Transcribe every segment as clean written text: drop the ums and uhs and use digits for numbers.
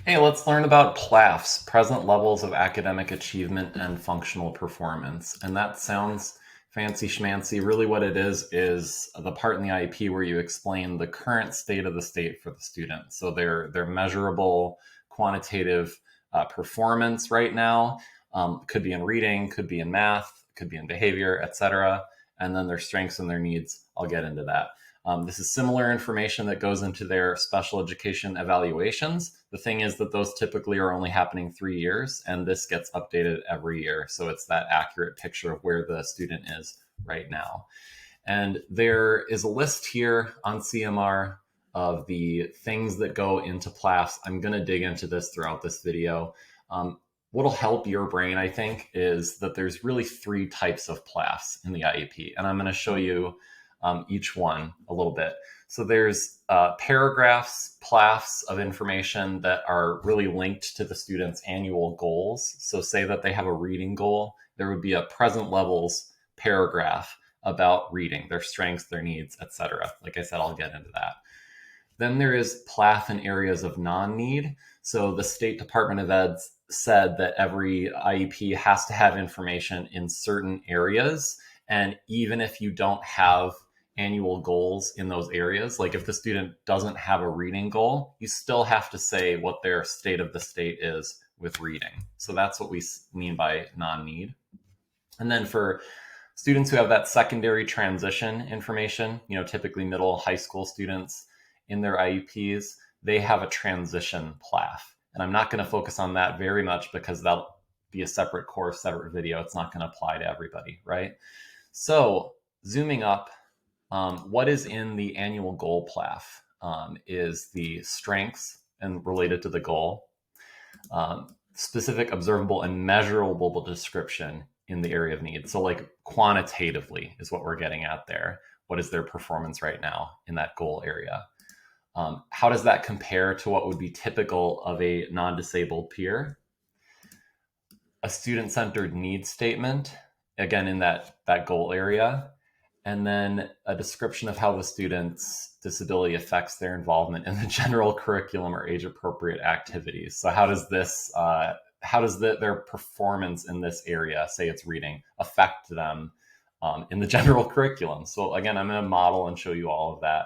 Hey, let's learn about PLAAFs, present levels of academic achievement and functional performance. And that sounds fancy schmancy. Really, what it is the part in the IEP where you explain the current state of the state for the student. So they're measurable, quantitative performance right now. Could be in reading, could be in math, could be in behavior, etc. And then their strengths and their needs. I'll get into that. This is similar information that goes into their special education evaluations. The thing is that those typically are only happening 3 years, and this gets updated every year. So it's that accurate picture of where the student is right now. And there is a list here on CMR of the things that go into PLAFs. I'm going to dig into this throughout this video. What'll help your brain, I think, is that there's really 3 types of PLAFs in the IEP, and I'm going to show you each one a little bit. So there's paragraphs, PLAFs of information that are really linked to the student's annual goals. So say that they have a reading goal, there would be a present levels paragraph about reading, their strengths, their needs, etc. Like I said, I'll get into that. Then there is PLAF in areas of non-need. So the State Department of Ed said that every IEP has to have information in certain areas. And even if you don't have annual goals in those areas, like if the student doesn't have a reading goal, you still have to say what their state of the state is with reading. So that's what we mean by non-need. And then for students who have that secondary transition information, typically middle high school students in their IEPs, they have a transition PLAF. And I'm not going to focus on that very much because that'll be a separate course, separate video. It's not going to apply to everybody, right? So zooming up, what is in the annual goal PLAF is the strengths and related to the goal, specific, observable, and measurable description in the area of need. So like quantitatively is what we're getting at there. What is their performance right now in that goal area? How does that compare to what would be typical of a non-disabled peer? A student-centered needs statement, again, in that goal area. And then a description of how the student's disability affects their involvement in the general curriculum or age-appropriate activities. So how does their performance in this area, say it's reading, affect them in the general curriculum? So again, I'm going to model and show you all of that.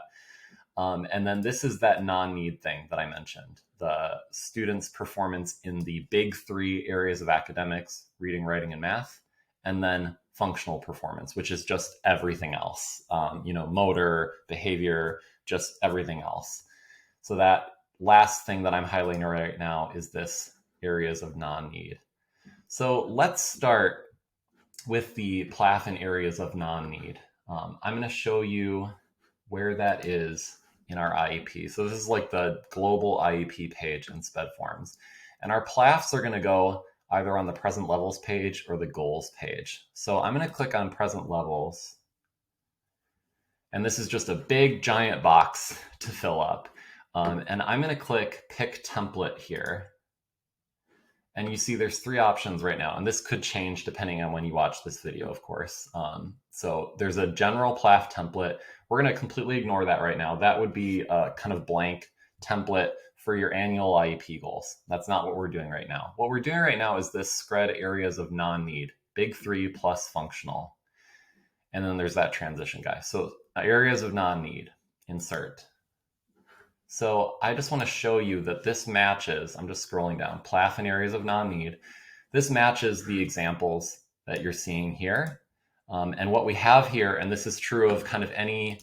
And then this is that non-need thing that I mentioned, the student's performance in the big 3 areas of academics, reading, writing, and math, and then functional performance, which is just everything else, motor, behavior, just everything else. So that last thing that I'm highlighting right now is this areas of non-need. So let's start with the PLAF in areas of non-need. I'm going to show you where that is in our IEP. So this is like the global IEP page in SpEd forms. And our PLAFs are going to go either on the present levels page or the goals page. So I'm going to click on present levels. And this is just a big giant box to fill up. And I'm going to click pick template here. And you see there's 3 options right now. And this could change depending on when you watch this video, of course. So there's a general PLAF template. We're going to completely ignore that right now. That would be a kind of blank template for your annual IEP goals. That's not what we're doing right now. What we're doing right now is this SpEd areas of non-need, big 3 plus functional. And then there's that transition guy. So areas of non-need, insert. So I just want to show you that this matches, I'm just scrolling down, PLAF in areas of non-need. This matches the examples that you're seeing here. And what we have here, and this is true of kind of any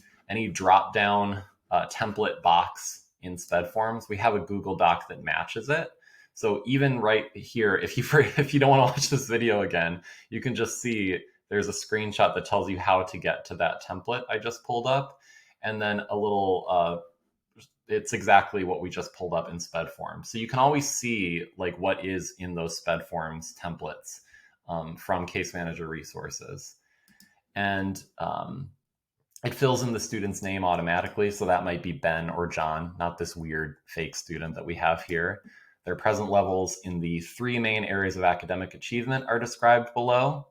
drop-down template box in SpEd forms, we have a Google Doc that matches it. So even right here, if you don't want to watch this video again, you can just see there's a screenshot that tells you how to get to that template I just pulled up. And then a little, it's exactly what we just pulled up in SpEd forms. So you can always see like what is in those SpEd forms templates from case manager resources. And it fills in the student's name automatically. So that might be Ben or John, not this weird fake student that we have here. Their present levels in the 3 main areas of academic achievement are described below.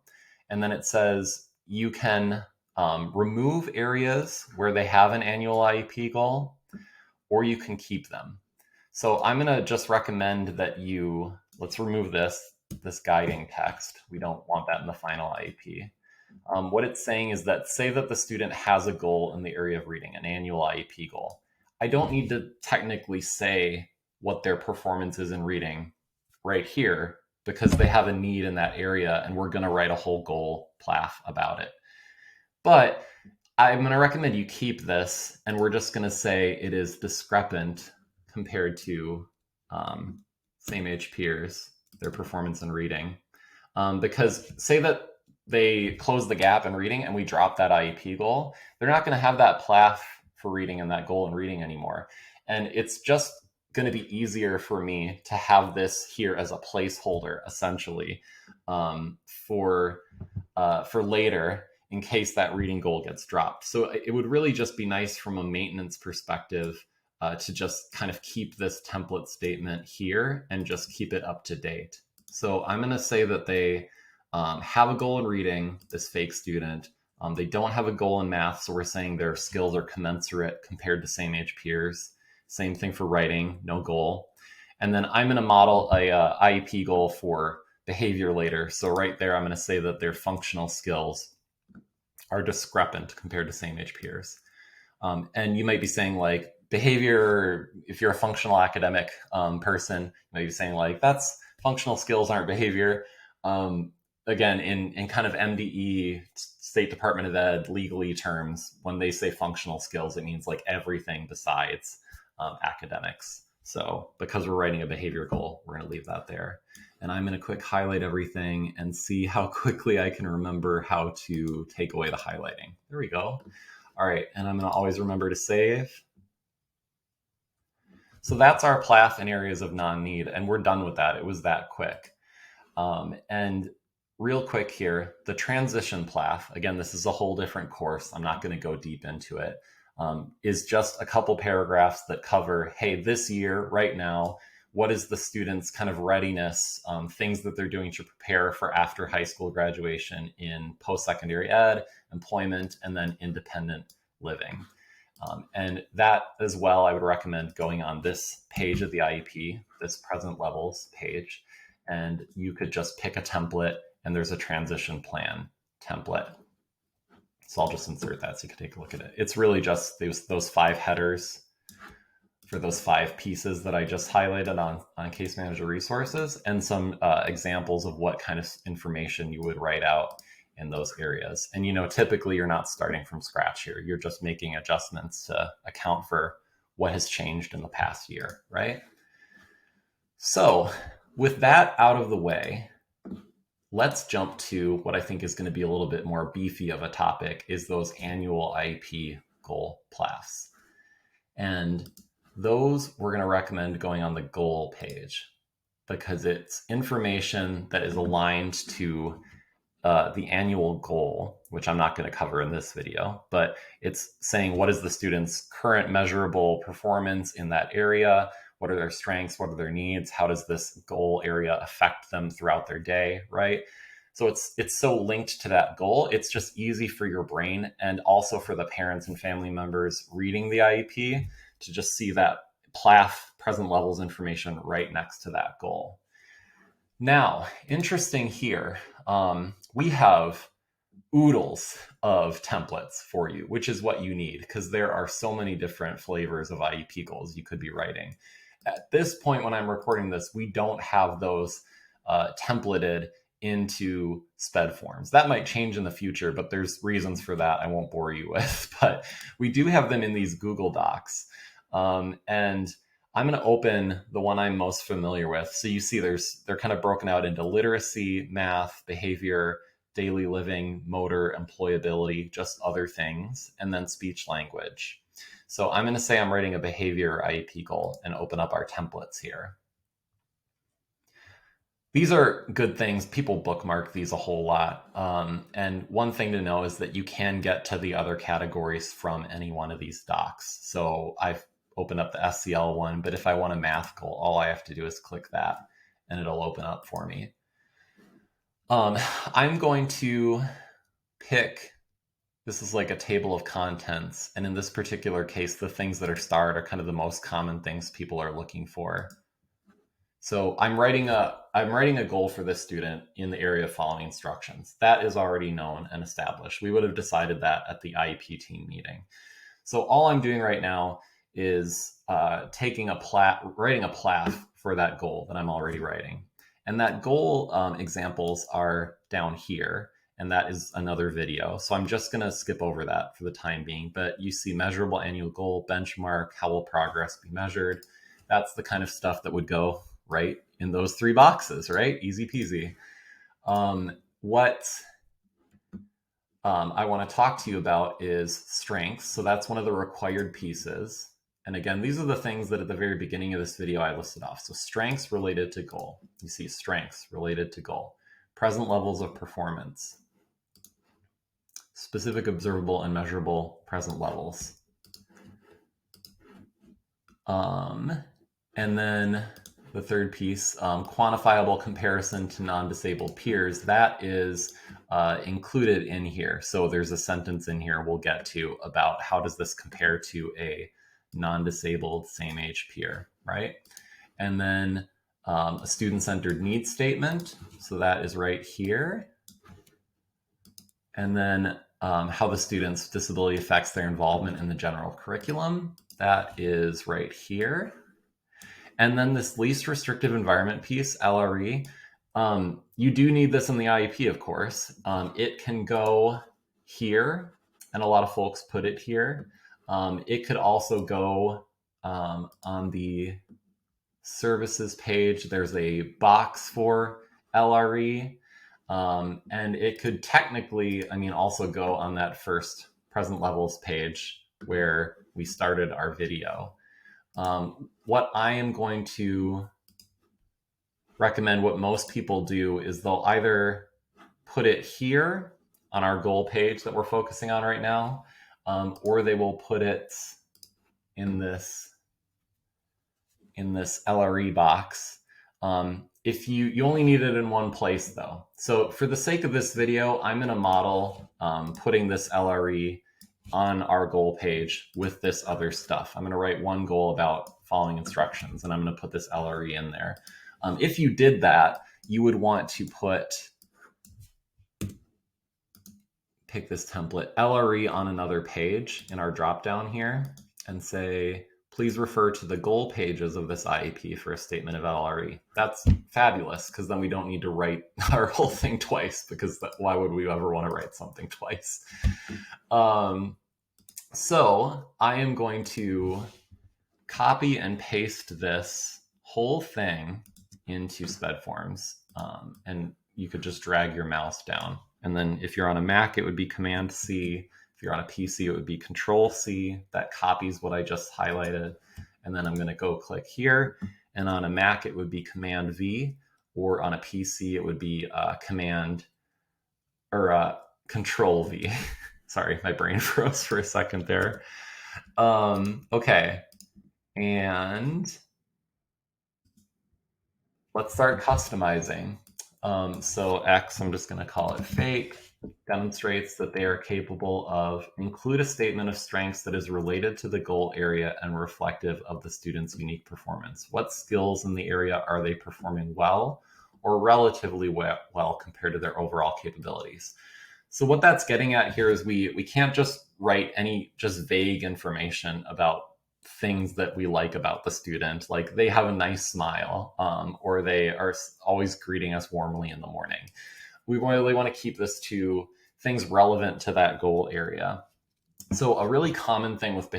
And then it says you can remove areas where they have an annual IEP goal, or you can keep them. So I'm going to just recommend that let's remove this guiding text. We don't want that in the final IEP. What it's saying is that say that the student has a goal in the area of reading, an annual IEP goal. I don't need to technically say what their performance is in reading right here because they have a need in that area and we're going to write a whole goal PLAAF about it. But I'm going to recommend you keep this and we're just going to say it is discrepant compared to same age peers, their performance in reading. Because say that they close the gap in reading and we drop that IEP goal, they're not going to have that PLAAF for reading and that goal in reading anymore. And it's just going to be easier for me to have this here as a placeholder, essentially, for later in case that reading goal gets dropped. So it would really just be nice from a maintenance perspective to just kind of keep this template statement here and just keep it up to date. So I'm going to say that they have a goal in reading, this fake student. They don't have a goal in math, so we're saying their skills are commensurate compared to same age peers. Same thing for writing, no goal. And then I'm going to model a IEP goal for behavior later. So right there, I'm going to say that their functional skills are discrepant compared to same age peers. And you might be saying like behavior, if you're a functional academic person, you might be saying like that's functional skills aren't behavior. Again, in kind of MDE, State Department of Ed, legally terms, when they say functional skills, it means like everything besides academics. So because we're writing a behavior goal, we're going to leave that there. And I'm going to quick highlight everything and see how quickly I can remember how to take away the highlighting. There we go. All right, and I'm going to always remember to save. So that's our PLAAF in areas of non-need, and we're done with that. It was that quick. And real quick here, the transition PLAAF, again, this is a whole different course. I'm not going to go deep into it. Is just a couple paragraphs that cover, hey, this year, right now, what is the student's kind of readiness, things that they're doing to prepare for after high school graduation in post-secondary ed, employment, and then independent living. And that as well, I would recommend going on this page of the IEP, this present levels page, and you could just pick a template and there's a transition plan template. So I'll just insert that so you can take a look at it. It's really just those 5 headers for those 5 pieces that I just highlighted on Case Manager Resources and some examples of what kind of information you would write out in those areas. And, typically you're not starting from scratch here. You're just making adjustments to account for what has changed in the past year, right? So with that out of the way, let's jump to what I think is going to be a little bit more beefy of a topic, is those annual IEP goal PLAAFs. And those we're going to recommend going on the goal page because it's information that is aligned to the annual goal, which I'm not going to cover in this video, but it's saying what is the student's current measurable performance in that area? What are their strengths? What are their needs? How does this goal area affect them throughout their day, right? So it's so linked to that goal. It's just easy for your brain and also for the parents and family members reading the IEP to just see that PLAAF present levels information right next to that goal. Now, interesting here, we have oodles of templates for you, which is what you need because there are so many different flavors of IEP goals you could be writing. At this point, when I'm recording this, we don't have those templated into SpEd forms. That might change in the future, but there's reasons for that I won't bore you with. But we do have them in these Google Docs. And I'm going to open the one I'm most familiar with. So you see they're kind of broken out into literacy, math, behavior, daily living, motor, employability, just other things, and then speech language. So I'm going to say I'm writing a behavior IEP goal and open up our templates here. These are good things. People bookmark these a whole lot. And one thing to know is that you can get to the other categories from any one of these docs. So I've opened up the SCL one, but if I want a math goal, all I have to do is click that and it'll open up for me. I'm going to pick This is like a table of contents. And in this particular case, the things that are starred are kind of the most common things people are looking for. So I'm writing a goal for this student in the area of following instructions. That is already known and established. We would have decided that at the IEP team meeting. So all I'm doing right now is writing a PLAAF for that goal that I'm already writing. And that goal examples are down here, and that is another video. So I'm just going to skip over that for the time being. But you see measurable annual goal, benchmark, how will progress be measured? That's the kind of stuff that would go right in those 3 boxes, right? Easy peasy. What I want to talk to you about is strengths. So that's one of the required pieces. And again, these are the things that at the very beginning of this video I listed off. So strengths related to goal. You see strengths related to goal. Present levels of performance. Specific observable and measurable present levels. And then the third piece, quantifiable comparison to non-disabled peers, that is included in here. So there's a sentence in here we'll get to about how does this compare to a non-disabled same age peer, right? And then a student-centered needs statement. So that is right here. And then how the student's disability affects their involvement in the general curriculum. That is right here. And then this least restrictive environment piece, LRE, you do need this in the IEP, of course. It can go here, and a lot of folks put it here. It could also go on the services page. There's a box for LRE, and it could technically, also go on that first present levels page where we started our video. What I am going to recommend, what most people do, is they'll either put it here on our goal page that we're focusing on right now, or they will put it in this LRE box. If you only need it in one place though. So for the sake of this video, I'm going to model putting this LRE on our goal page with this other stuff. I'm going to write one goal about following instructions, and I'm going to put this LRE in there. If you did that, you would want to pick this template, LRE on another page in our dropdown here, and say, please refer to the goal pages of this IEP for a statement of LRE. That's fabulous, because then we don't need to write our whole thing twice, because why would we ever want to write something twice? So I am going to copy and paste this whole thing into SpEd forms, and you could just drag your mouse down. And then if you're on a Mac, it would be Command C. If you're on a PC, it would be Control C. That copies what I just highlighted. And then I'm going to go click here. And on a Mac, it would be Command V, or on a PC, it would be Control V. Sorry, my brain froze for a second there. Okay. And let's start customizing. So X, I'm just going to call it fake, demonstrates that they are capable of include a statement of strengths that is related to the goal area and reflective of the student's unique performance. What skills in the area are they performing well or relatively well compared to their overall capabilities? So what that's getting at here is we can't just write any just vague information about things that we like about the student, like they have a nice smile, or they are always greeting us warmly in the morning. We really want to keep this to things relevant to that goal area. So a really common thing with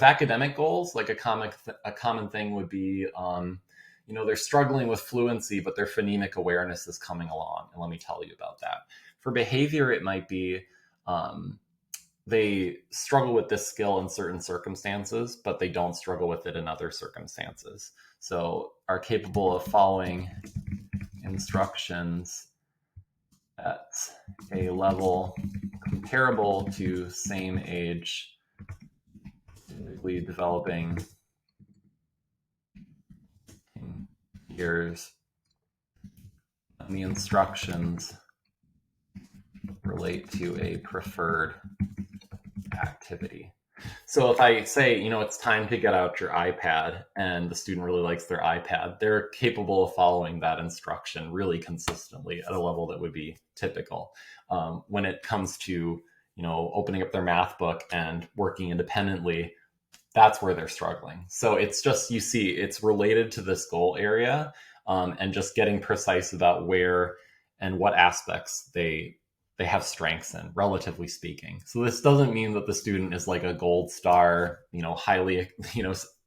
academic goals, like a common thing would be, they're struggling with fluency, but their phonemic awareness is coming along. And let me tell you about that. For behavior, it might be they struggle with this skill in certain circumstances, but they don't struggle with it in other circumstances. So are capable of following instructions at a level comparable to same age, typically developing years. And the instructions relate to a preferred activity. So if I say, it's time to get out your iPad, and the student really likes their iPad, they're capable of following that instruction really consistently at a level that would be typical. When it comes to, opening up their math book and working independently, that's where they're struggling. So it's just, you see, it's related to this goal area, and just getting precise about where and what aspects they have strengths in, relatively speaking. So this doesn't mean that the student is like a gold star, highly,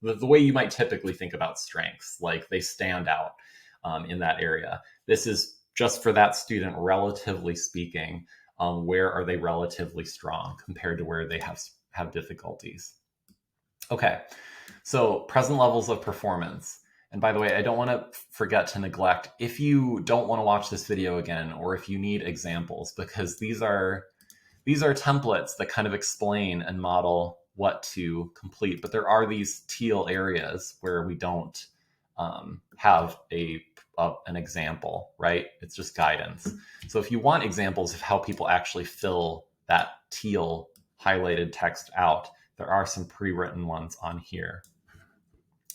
the way you might typically think about strengths, like they stand out in that area. This is just for that student, relatively speaking, where are they relatively strong compared to where they have difficulties. Okay, so present levels of performance. And by the way, I don't want to forget to neglect, if you don't want to watch this video again, or if you need examples, because these are templates that kind of explain and model what to complete. But there are these teal areas where we don't have an example, right? It's just guidance. So if you want examples of how people actually fill that teal highlighted text out, there are some pre-written ones on here.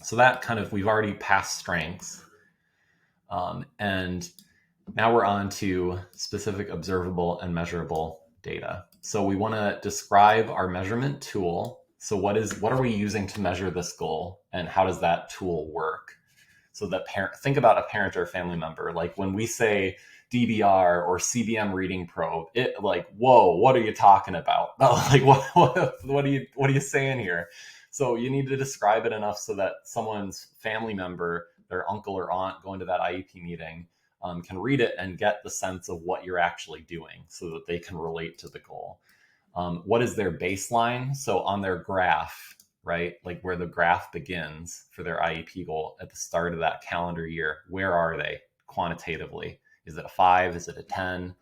So that kind of, we've already passed strengths. And now we're on to specific observable and measurable data. So we want to describe our measurement tool. So what are we using to measure this goal, and how does that tool work? So that think about a parent or a family member. Like when we say DBR or CBM reading probe, it like, whoa, what are you talking about? Like what are you saying here? So you need to describe it enough so that someone's family member, their uncle or aunt going to that IEP meeting, can read it and get the sense of what you're actually doing so that they can relate to the goal. What is their baseline? So on their graph, right, like where the graph begins for their IEP goal at the start of that calendar year, where are they quantitatively? Is it a 5? Is it a 10?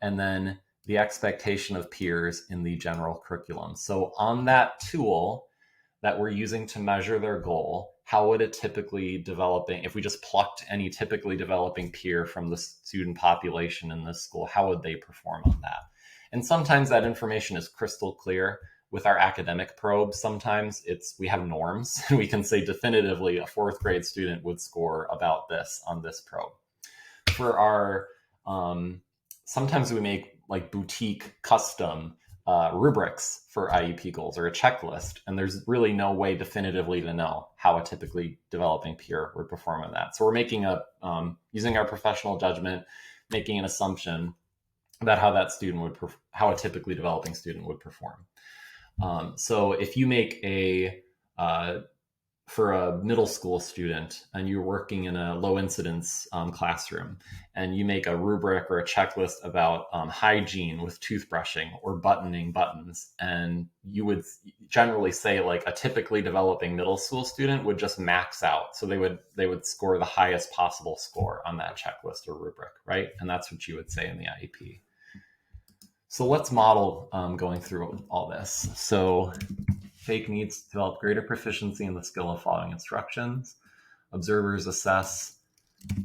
And then the expectation of peers in the general curriculum. So on that tool that we're using to measure their goal, how would a typically developing, if we just plucked any typically developing peer from the student population in this school, how would they perform on that? And sometimes that information is crystal clear. With our academic probes, sometimes we have norms, and we can say definitively a 4th grade student would score about this on this probe. For our, sometimes we make like boutique custom rubrics for IEP goals, or a checklist, and there's really no way definitively to know how a typically developing peer would perform on that. So we're making using our professional judgment, making an assumption about how a typically developing student would perform. So if you make for a middle school student, and you're working in a low incidence classroom, and you make a rubric or a checklist about hygiene with toothbrushing or buttoning buttons, and you would generally say like a typically developing middle school student would just max out. So they would score the highest possible score on that checklist or rubric, right? And that's what you would say in the IEP. So let's model going through all this. So Fake needs to develop greater proficiency in the skill of following instructions. Observers assess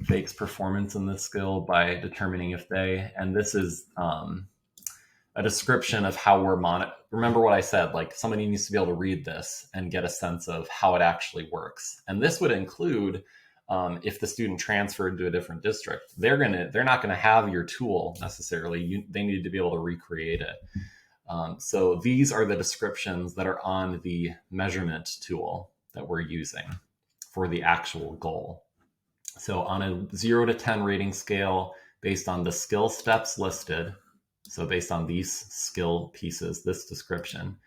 Fake's performance in this skill by determining if they, and this is a description of how we're remember what I said, like somebody needs to be able to read this and get a sense of how it actually works. And this would include if the student transferred to a different district, they're not gonna have your tool necessarily. They need to be able to recreate it. So these are the descriptions that are on the measurement tool that we're using for the actual goal. So on a 0 to 10 rating scale, based on the skill steps listed, so based on these skill pieces, this description,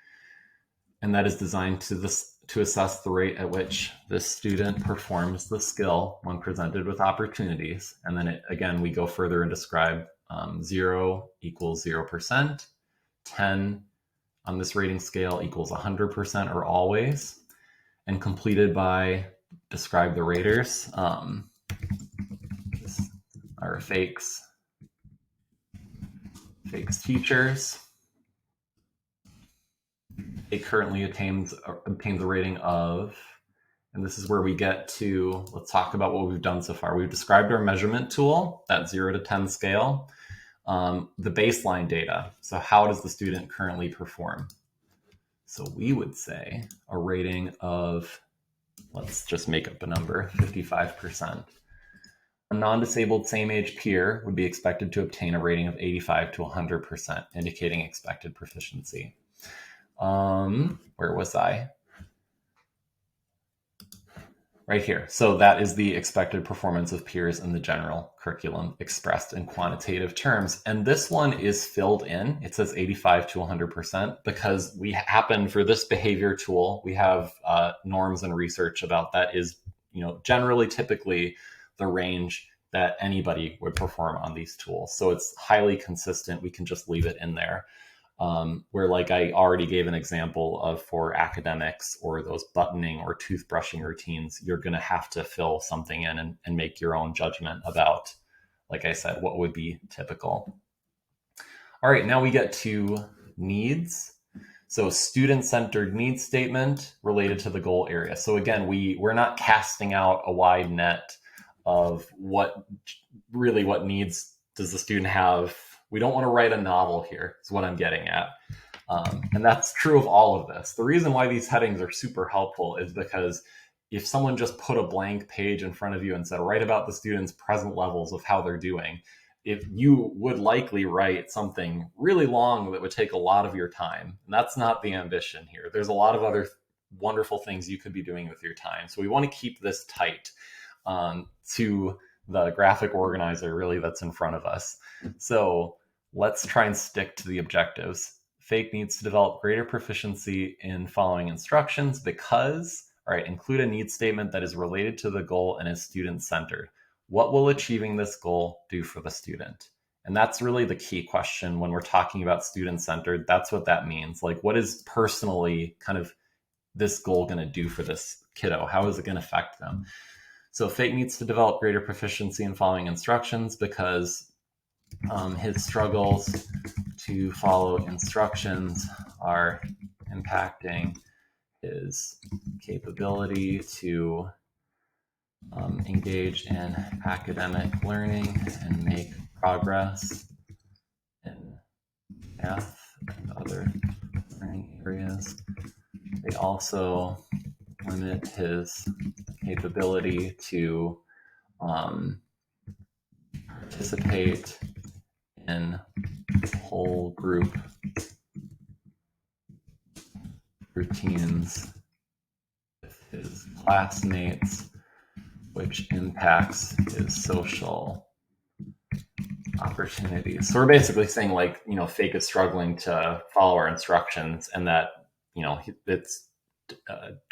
and that is designed to assess the rate at which this student performs the skill when presented with opportunities. And then again, we go further and describe 0 equals 0%, 10 on this rating scale equals 100% or always, and completed by, describe the raters, are Fake's teachers. It currently obtains a rating of, and this is where we get to, let's talk about what we've done so far. We've described our measurement tool, that 0 to 10 scale, the baseline data. So how does the student currently perform? So we would say a rating of, let's just make up a number, 55%. A non-disabled same-age peer would be expected to obtain a rating of 85 to 100%, indicating expected proficiency. Where was I? Right here. So that is the expected performance of peers in the general curriculum expressed in quantitative terms. And this one is filled in. It says 85 to 100% because we happen, for this behavior tool, we have norms and research about that is, generally typically the range that anybody would perform on these tools. So it's highly consistent. We can just leave it in there. Where, like I already gave an example of, for academics or those buttoning or toothbrushing routines, you're going to have to fill something in and make your own judgment about, like I said, what would be typical. All right, now we get to needs. So student-centered needs statement related to the goal area. So again, we're not casting out a wide net of what needs does the student have. We don't want to write a novel here, is what I'm getting at. And that's true of all of this. The reason why these headings are super helpful is because if someone just put a blank page in front of you and said, write about the student's present levels of how they're doing, if you would likely write something really long that would take a lot of your time. And that's not the ambition here. There's a lot of other wonderful things you could be doing with your time. So we want to keep this tight to the graphic organizer really that's in front of us. So let's try and stick to the objectives. FAKE needs to develop greater proficiency in following instructions because, all right, include a needs statement that is related to the goal and is student-centered. What will achieving this goal do for the student? And that's really the key question when we're talking about student-centered. That's what that means. Like, what is personally kind of this goal going to do for this kiddo? How is it going to affect them? So FAKE needs to develop greater proficiency in following instructions because his struggles to follow instructions are impacting his capability to engage in academic learning and make progress in math and other learning areas. They also limit his capability to participate in whole group routines with his classmates, which impacts his social opportunities. So we're basically saying, like, FAKE is struggling to follow our instructions, and that, it's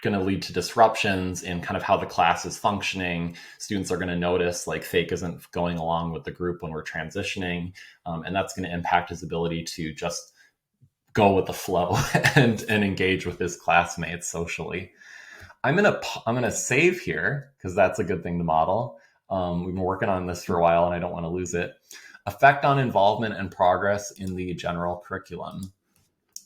going to lead to disruptions in kind of how the class is functioning. Students are going to notice like FAKE isn't going along with the group when we're transitioning, and that's going to impact his ability to just go with the flow and engage with his classmates socially. I'm gonna save here because that's a good thing to model. We've been working on this for a while and I don't want to lose it. Effect on involvement and progress in the general curriculum.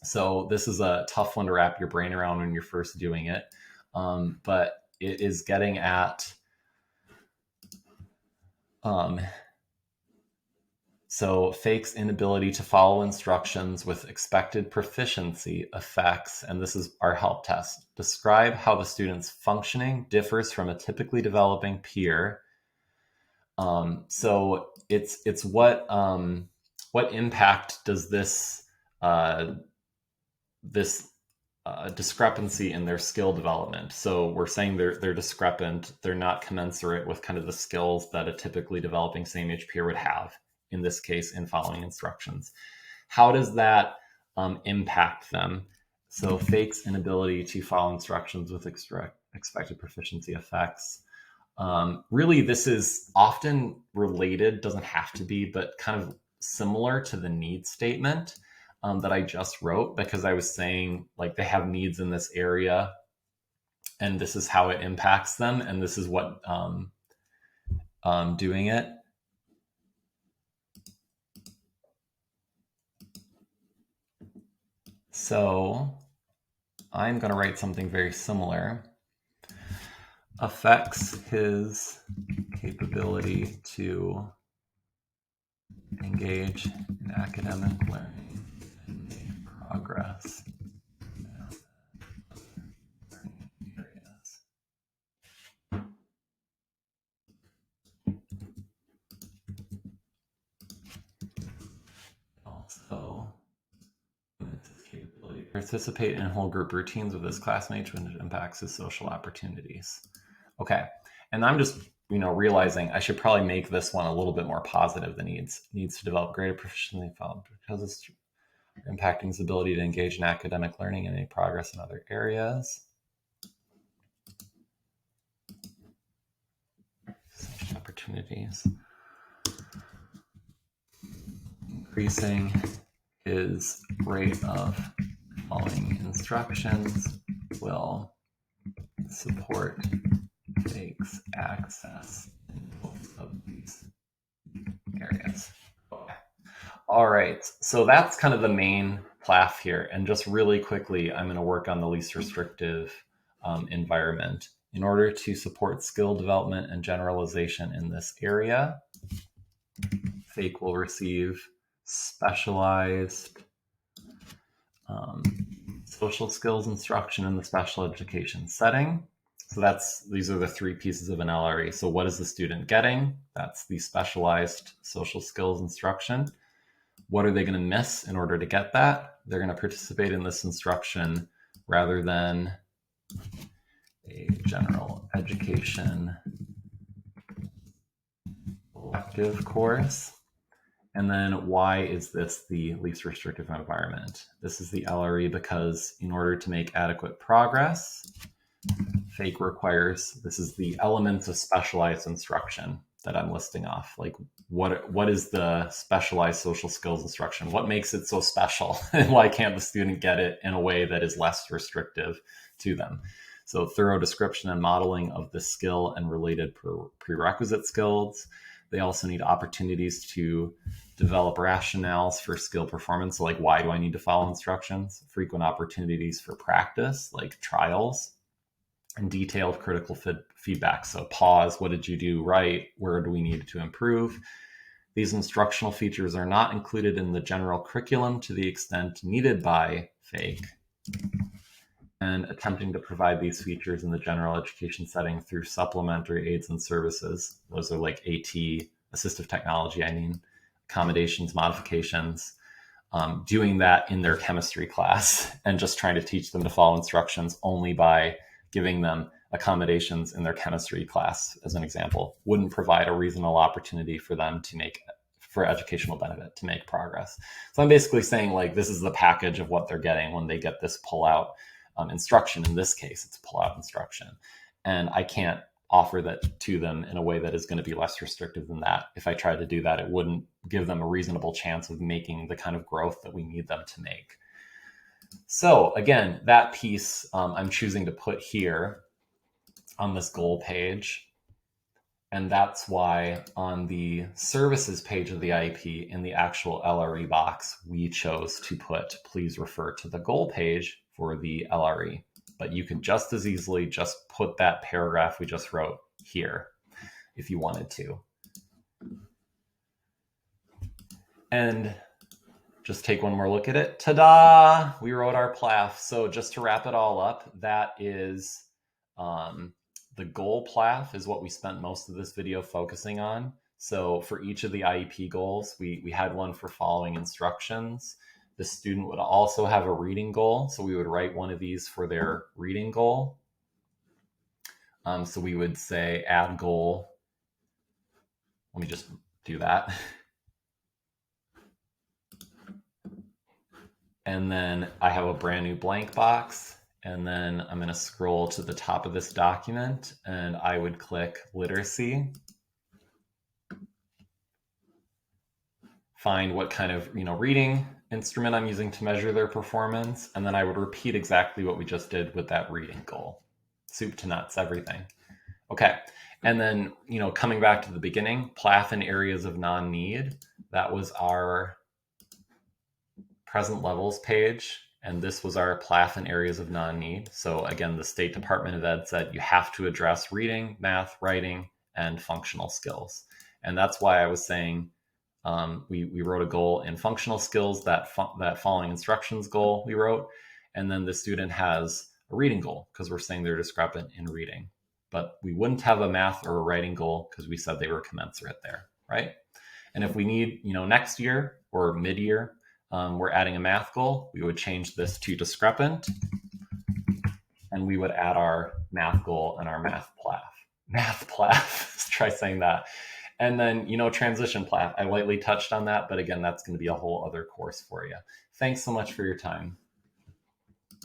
So this is a tough one to wrap your brain around when you're first doing it, but it is getting at so FAKE's inability to follow instructions with expected proficiency affects, and this is our help test. Describe how the student's functioning differs from a typically developing peer. So it's what impact does this discrepancy in their skill development. So we're saying they're discrepant. They're not commensurate with kind of the skills that a typically developing same-age peer would have, in this case, in following instructions. How does that impact them? So FAKE's inability to follow instructions with expected proficiency effects. Really, this is often related, doesn't have to be, but kind of similar to the need statement that I just wrote, because I was saying like they have needs in this area and this is how it impacts them. And this is what doing it. So I'm going to write something very similar. Affects his capability to engage in academic learning and make progress So participate in whole group routines with his classmates when it impacts his social opportunities. Okay, and I'm just realizing I should probably make this one a little bit more positive. The needs to develop greater proficiency because it's impacting his ability to engage in academic learning and make progress in other areas. Social opportunities. Increasing his rate of following instructions will support FAKE's access in both of these areas. Okay. All right, so that's kind of the main PLAAF here. And just really quickly, I'm going to work on the least restrictive environment. In order to support skill development and generalization in this area, FAKE will receive specialized social skills instruction in the special education setting. So these are the three pieces of an LRE. So what is the student getting? That's the specialized social skills instruction. What are they going to miss in order to get that? They're going to participate in this instruction rather than a general education elective course. And then why is this the least restrictive environment? This is the LRE because in order to make adequate progress, FAKE requires, this is the elements of specialized instruction that I'm listing off. Like what is the specialized social skills instruction? What makes it so special? And why can't the student get it in a way that is less restrictive to them? So thorough description and modeling of the skill and related prerequisite skills. They also need opportunities to develop rationales for skill performance. So like, why do I need to follow instructions? Frequent opportunities for practice, like trials, and detailed critical feedback. So pause, what did you do right? Where do we need to improve? These instructional features are not included in the general curriculum to the extent needed by FAKE. And attempting to provide these features in the general education setting through supplementary aids and services. Those are like AT, assistive technology, accommodations, modifications, doing that in their chemistry class and just trying to teach them to follow instructions only by giving them accommodations in their chemistry class, as an example, wouldn't provide a reasonable opportunity for them to for educational benefit, to make progress. So I'm basically saying, like, this is the package of what they're getting when they get this pull-out instruction. In this case, it's pull-out instruction. And I can't offer that to them in a way that is going to be less restrictive than that. If I tried to do that, it wouldn't give them a reasonable chance of making the kind of growth that we need them to make. So again, that piece I'm choosing to put here on this goal page. And that's why on the services page of the IEP in the actual LRE box, we chose to put, please refer to the goal page for the LRE. But you can just as easily just put that paragraph we just wrote here if you wanted to. And just take one more look at it. Ta-da! We wrote our PLAAF. So just to wrap it all up, that is the goal PLAAF is what we spent most of this video focusing on. So for each of the IEP goals, we had one for following instructions. The student would also have a reading goal. So we would write one of these for their reading goal. So we would say add goal. Let me just do that. And then I have a brand new blank box. And then I'm going to scroll to the top of this document and I would click literacy. Find what kind of reading instrument I'm using to measure their performance. And then I would repeat exactly what we just did with that reading goal. Soup to nuts, everything. Okay. And then, coming back to the beginning, PLAAF in areas of non-need. That was our present levels page. And this was our PLAAF in areas of non-need. So again, the State Department of Ed said you have to address reading, math, writing, and functional skills. And that's why I was saying we wrote a goal in functional skills, that following instructions goal we wrote. And then the student has a reading goal because we're saying they're discrepant in reading. But we wouldn't have a math or a writing goal because we said they were commensurate there, right? And if we need, next year or mid-year, we're adding a math goal. We would change this to discrepant, and we would add our math goal and our math PLAAF. Math PLAAF, let's try saying that. And then, transition PLAAF. I lightly touched on that, but again, that's going to be a whole other course for you. Thanks so much for your time.